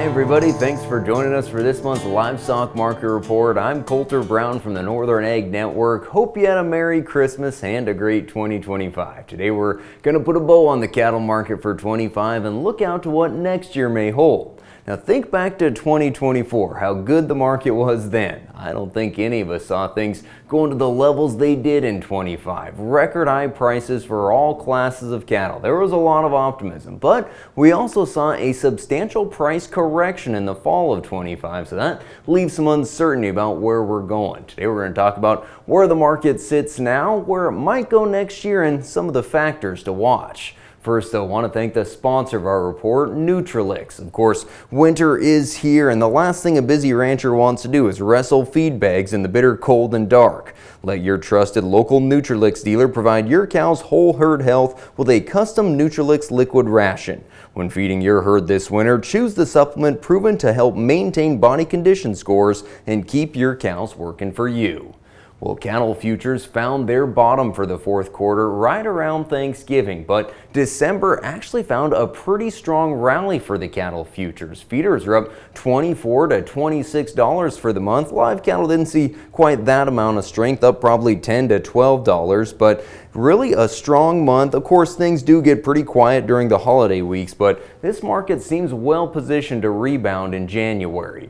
everybody, thanks for joining us for this month's Livestock Market Report. I'm Colter Brown from the Northern Ag Network. Hope you had a Merry Christmas and a great 2025. Today we're going to put a bow on the cattle market for 25 and look out to what next year may hold. Now think back to 2024, how good the market was then. I don't think any of us saw things going to the levels they did in 25. Record high prices for all classes of cattle. There was a lot of optimism, but we also saw a substantial price correction in the fall of 25, so that leaves some uncertainty about where we're going. Today we're going to talk about where the market sits now, where it might go next year, and some of the factors to watch. First, though, I want to thank the sponsor of our report, Nutrilix. Of course, winter is here, and the last thing a busy rancher wants to do is wrestle feed bags in the bitter cold and dark. Let your trusted local Nutrilix dealer provide your cow's whole herd health with a custom Nutrilix liquid ration. When feeding your herd this winter, choose the supplement proven to help maintain body condition scores and keep your cows working for you. Well, cattle futures found their bottom for the fourth quarter right around Thanksgiving, but December actually found a pretty strong rally for the cattle futures. Feeders are up $24 to $26 for the month. Live cattle didn't see quite that amount of strength, up probably $10 to $12, but really a strong month. Of course, things do get pretty quiet during the holiday weeks, but this market seems well positioned to rebound in January.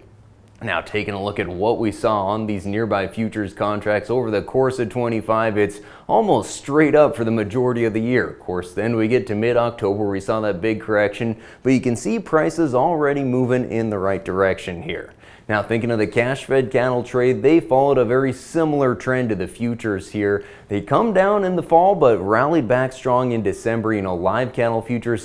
Now, taking a look at what we saw on these nearby futures contracts over the course of 25, it's almost straight up for the majority of the year. Of course, then we get to mid-October, we saw that big correction, but you can see prices already moving in the right direction here. Now, thinking of the cash-fed cattle trade, they followed a very similar trend to the futures here. They come down in the fall, but rallied back strong in December. Live cattle futures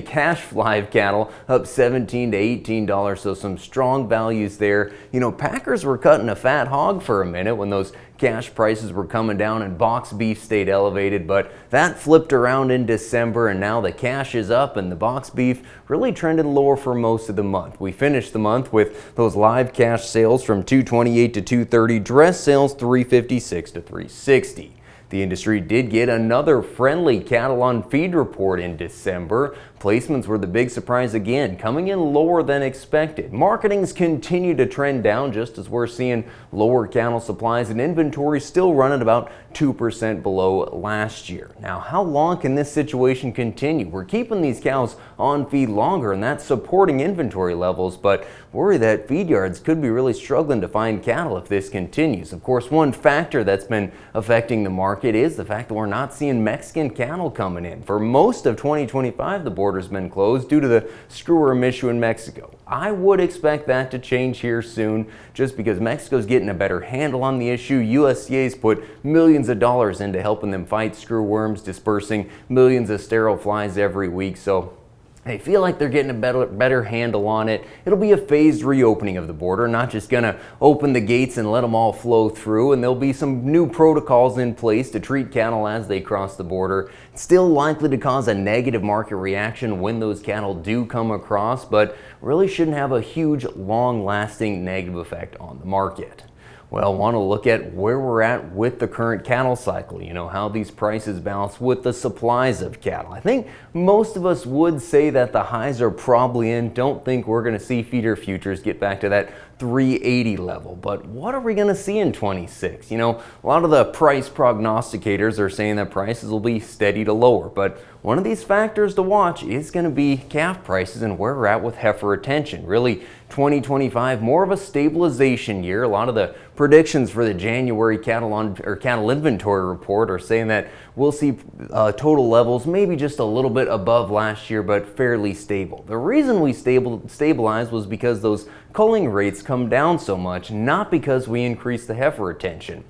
cash live cattle up $17 to $18, so some strong values there. Packers were cutting a fat hog for a minute when those cash prices were coming down and box beef stayed elevated, but that flipped around in December, and now the cash is up and the box beef really trended lower for most of the month. We finished the month with those live cash sales from $228 to $230, dress sales $356 to $360. The industry did get another friendly cattle on feed report in December. Placements were the big surprise again, coming in lower than expected. Marketings continue to trend down just as we're seeing lower cattle supplies and inventory still running about 2% below last year. Now, how long can this situation continue? We're keeping these cows on feed longer, and that's supporting inventory levels, but worry that feed yards could be really struggling to find cattle if this continues. Of course, one factor that's been affecting the market is the fact that we're not seeing Mexican cattle coming in. For most of 2025, the border's been closed due to the screwworm issue in Mexico. I would expect that to change here soon, just because Mexico's getting a better handle on the issue. USDA's put millions of dollars into helping them fight screwworms, dispersing millions of sterile flies every week, so they feel like they're getting a better handle on it. It'll be a phased reopening of the border, not just gonna open the gates and let them all flow through, and there'll be some new protocols in place to treat cattle as they cross the border. It's still likely to cause a negative market reaction when those cattle do come across, but really shouldn't have a huge, long-lasting negative effect on the market. Well, I want to look at where we're at with the current cattle cycle, how these prices balance with the supplies of cattle. I think most of us would say that the highs are probably in. Don't think we're going to see feeder futures get back to that 380 level, but what are we going to see in 26? A lot of the price prognosticators are saying that prices will be steady to lower, but one of these factors to watch is going to be calf prices and where we're at with heifer retention. Really, 2025 more of a stabilization year. A lot of the predictions for the January cattle inventory report are saying that we'll see total levels maybe just a little bit above last year, but fairly stable. The reason we stabilized was because those culling rates come down so much, not because we increased the heifer retention.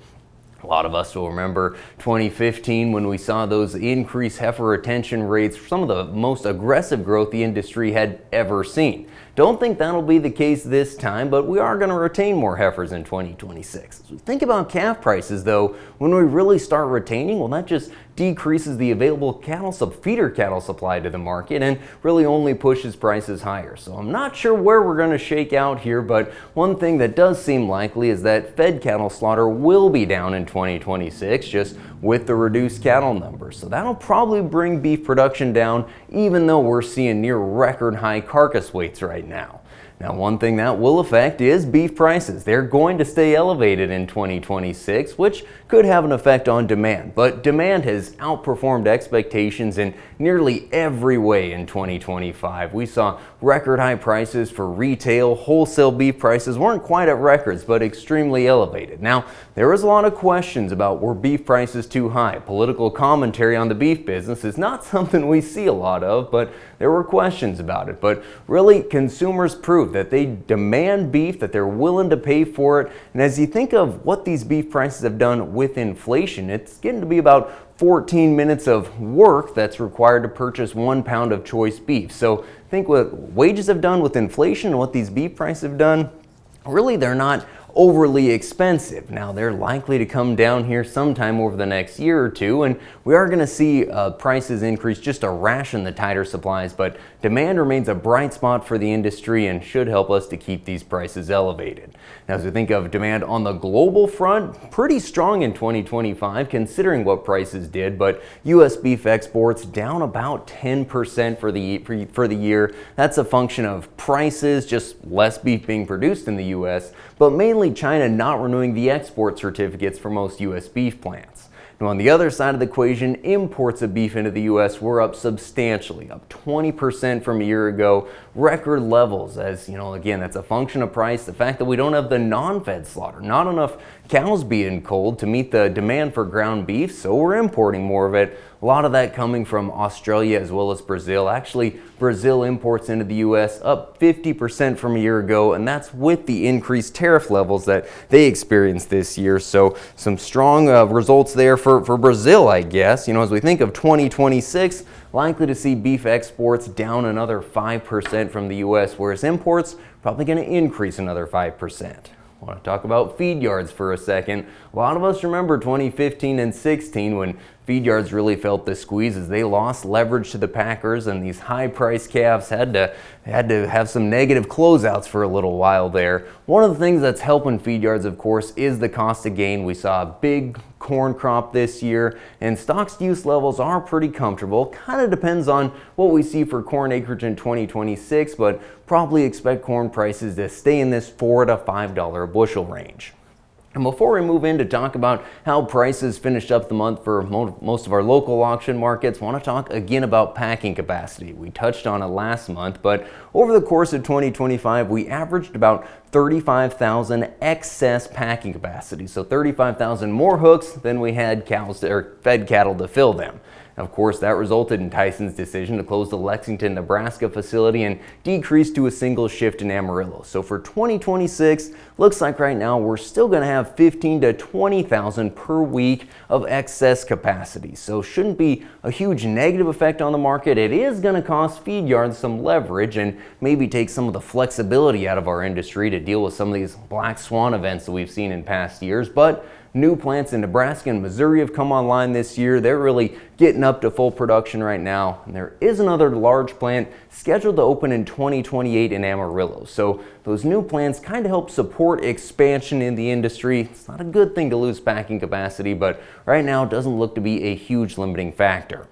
A lot of us will remember 2015 when we saw those increased heifer retention rates, some of the most aggressive growth the industry had ever seen. Don't think that'll be the case this time, but we are going to retain more heifers in 2026. As we think about calf prices, though, when we really start retaining, well, that just decreases the available feeder cattle supply to the market and really only pushes prices higher. So I'm not sure where we're going to shake out here, but one thing that does seem likely is that fed cattle slaughter will be down in 2026, just with the reduced cattle numbers. So that'll probably bring beef production down, even though we're seeing near record high carcass weights right now. Now, one thing that will affect is beef prices. They're going to stay elevated in 2026, which could have an effect on demand. But demand has outperformed expectations in nearly every way in 2025. We saw record high prices for retail. Wholesale beef prices weren't quite at records, but extremely elevated. Now, there was a lot of questions about were beef prices too high. Political commentary on the beef business is not something we see a lot of, but there were questions about it. But really, consumers proved that they demand beef, that they're willing to pay for it. And as you think of what these beef prices have done with inflation, it's getting to be about 14 minutes of work that's required to purchase 1 pound of choice beef. So think what wages have done with inflation and what these beef prices have done. Really, they're not overly expensive. Now, they're likely to come down here sometime over the next year or two, and we are going to see prices increase just to ration the tighter supplies, but demand remains a bright spot for the industry and should help us to keep these prices elevated. Now, as we think of demand on the global front, pretty strong in 2025 considering what prices did, but U.S. beef exports down about 10% for the year. That's a function of prices, just less beef being produced in the U.S., but mainly China not renewing the export certificates for most U.S. beef plants. Now, on the other side of the equation, imports of beef into the U.S. were up substantially, up 20% from a year ago, record levels. As you know, again, that's a function of price. The fact that we don't have the non-fed slaughter, not enough cows being culled to meet the demand for ground beef, so we're importing more of it. A lot of that coming from Australia as well as Brazil. Actually, Brazil imports into the U.S. up 50% from a year ago, and that's with the increased tariff levels that they experienced this year. So some strong results there for Brazil, I guess. You know, as we think of 2026, likely to see beef exports down another 5% from the U.S., whereas imports probably going to increase another 5%. I want to talk about feed yards for a second. A lot of us remember 2015 and 16 when feed yards really felt the squeeze as they lost leverage to the packers, and these high-priced calves had to have some negative closeouts for a little while there. One of the things that's helping feed yards, of course, is the cost of gain. We saw a big corn crop this year, and stocks-to-use levels are pretty comfortable. Kind of depends on what we see for corn acreage in 2026, but probably expect corn prices to stay in this $4 to $5 a bushel range. And before we move in to talk about how prices finished up the month for most of our local auction markets, I want to talk again about packing capacity. We touched on it last month, but over the course of 2025, we averaged about 35,000 excess packing capacity. So 35,000 more hooks than we had fed cattle to fill them. Of course, that resulted in Tyson's decision to close the Lexington, Nebraska facility and decrease to a single shift in Amarillo. So for 2026, looks like right now we're still going to have 15 to 20,000 per week of excess capacity. So shouldn't be a huge negative effect on the market. It is going to cost feed yards some leverage and maybe take some of the flexibility out of our industry to deal with some of these black swan events that we've seen in past years. But new plants in Nebraska and Missouri have come online this year. They're really getting up to full production right now. And there is another large plant scheduled to open in 2028 in Amarillo. So those new plants kind of help support expansion in the industry. It's not a good thing to lose packing capacity, but right now it doesn't look to be a huge limiting factor.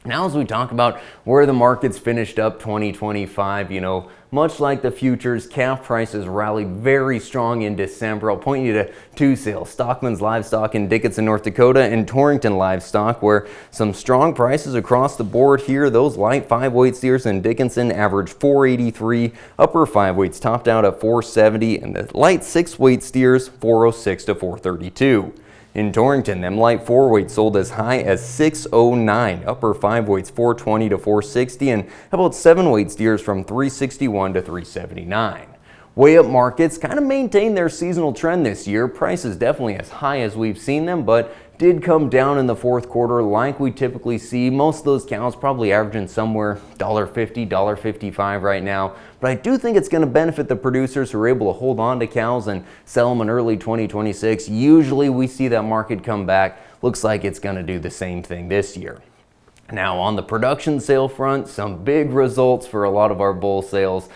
Now, as we talk about where the markets finished up 2025, you know, much like the futures, calf prices rallied very strong in December. I'll point you to two sales, Stockman's Livestock in Dickinson, North Dakota, and Torrington Livestock, where some strong prices across the board here. Those light 5-weight steers in Dickinson averaged $483, upper 5 weights topped out at $470, and the light 6-weight steers $406 to $432. In Torrington, them light 4-weight sold as high as $609, upper 5 weights $420 to $460, and how about 7-weight steers from $361 to $379. Weigh up markets kind of maintained their seasonal trend this year. Prices definitely as high as we've seen them, but did come down in the fourth quarter like we typically see. Most of those cows probably averaging somewhere $1.50, $1.55 right now. But I do think it's going to benefit the producers who are able to hold on to cows and sell them in early 2026. Usually we see that market come back. Looks like it's going to do the same thing this year. Now, on the production sale front, some big results for a lot of our bull sales.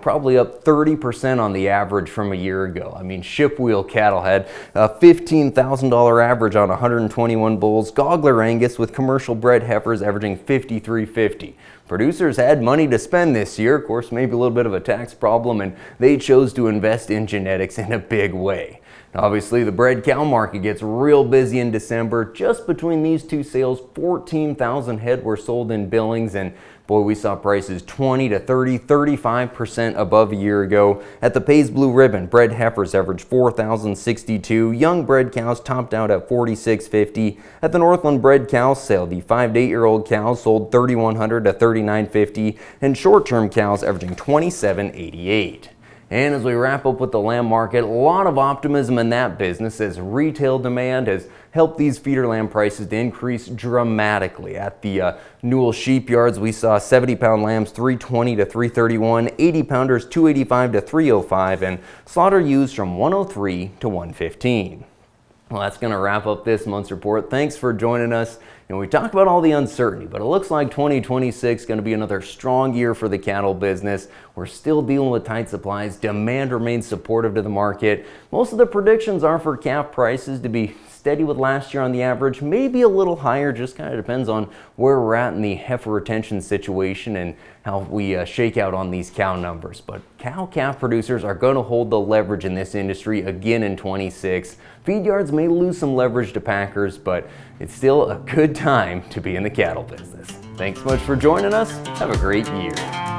probably up 30% on the average from a year ago. I mean, Ship Wheel cattle had a $15,000 average on 121 bulls. Goggler Angus with commercial bred heifers averaging $53.50. Producers had money to spend this year, of course, maybe a little bit of a tax problem, and they chose to invest in genetics in a big way. Obviously, the bred cow market gets real busy in December. Just between these two sales, 14,000 head were sold in Billings, and boy, we saw prices 20 to 30, 35% above a year ago. At the Pays Blue Ribbon, bred heifers averaged 4,062. Young bred cows topped out at 4,650. At the Northland bred cow sale, the 5 to 8-year-old cows sold 3,100 to 3,950, and short-term cows averaging 2,788. And as we wrap up with the lamb market, a lot of optimism in that business as retail demand has helped these feeder lamb prices to increase dramatically. At the Newell sheep yards, we saw 70-pound lambs $320 to $331, 80-pounders $285 to $305, and slaughter ewes from $103 to $115. Well, that's going to wrap up this month's report. Thanks for joining us. We talk about all the uncertainty, but it looks like 2026 is going to be another strong year for the cattle business. We're still dealing with tight supplies. Demand remains supportive to the market. Most of the predictions are for calf prices to be steady with last year on the average, maybe a little higher, just kind of depends on where we're at in the heifer retention situation and how we shake out on these cow numbers. But cow-calf producers are going to hold the leverage in this industry again in 26. Feed yards may lose some leverage to packers, but it's still a good time to be in the cattle business. Thanks so much for joining us. Have a great year.